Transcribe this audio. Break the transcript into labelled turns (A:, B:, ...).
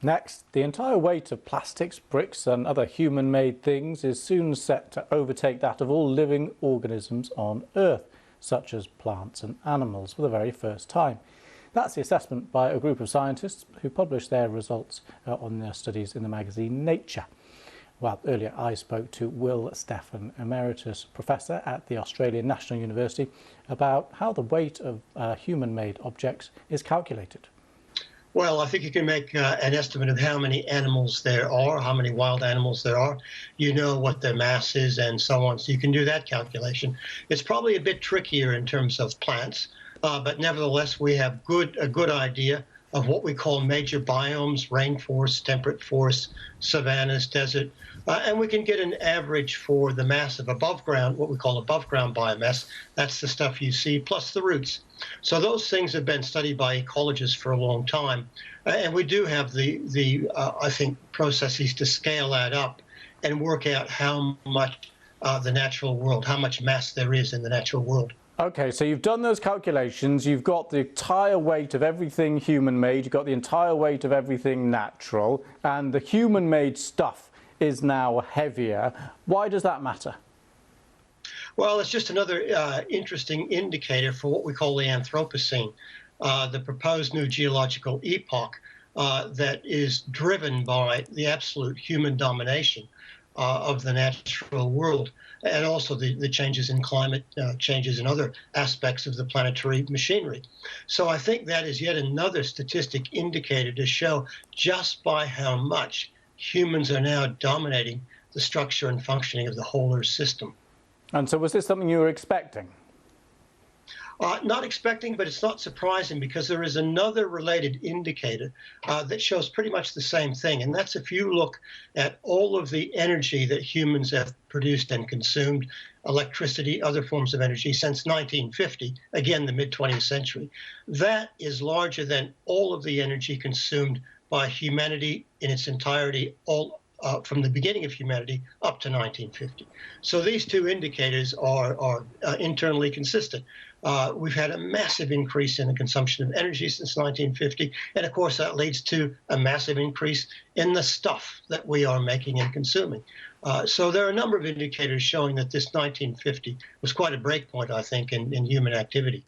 A: Next, the entire weight of plastics, bricks and other human-made things is soon set to overtake that of all living organisms on Earth, such as plants and animals, for the very first time. That's the assessment by a group of scientists who published their results on their studies in the magazine Nature. Well, earlier I spoke to Will Steffen, Emeritus Professor at the Australian National University, about how the weight of human-made objects is calculated.
B: Well, I think you can make an estimate of how many animals there are, how many wild animals there are. You know what their mass is and so on, so you can do that calculation. It's probably a bit trickier in terms of plants, but nevertheless, we have a good idea of what we call major biomes: rainforest, temperate forest, savannas, desert, and we can get an average for the mass of above ground, what we call above ground biomass. That's the stuff you see, plus the roots. So those things have been studied by ecologists for a long time, and we do have I think, processes to scale that up and work out how much the natural world, how much mass there is in the natural world.
A: Okay, so you've done those calculations, you've got the entire weight of everything human-made, you've got the entire weight of everything natural, and the human-made stuff is now heavier. Why does that matter?
B: Well, it's just another interesting indicator for what we call the Anthropocene, the proposed new geological epoch that is driven by the absolute human domination of the natural world, and also the changes in climate, changes in other aspects of the planetary machinery. So I think that is yet another statistic indicator to show just by how much humans are now dominating the structure and functioning of the whole Earth system.
A: And so was this something you were expecting?
B: Not expecting, but it's not surprising, because there is another related indicator that shows pretty much the same thing. And that's if you look at all of the energy that humans have produced and consumed, electricity, other forms of energy, since 1950, again, the mid-20th century, that is larger than all of the energy consumed by humanity in its entirety, from the beginning of humanity up to 1950. So these two indicators are internally consistent. We've had a massive increase in the consumption of energy since 1950, and of course that leads to a massive increase in the stuff that we are making and consuming. So there are a number of indicators showing that this 1950 was quite a breakpoint, I think, in human activity.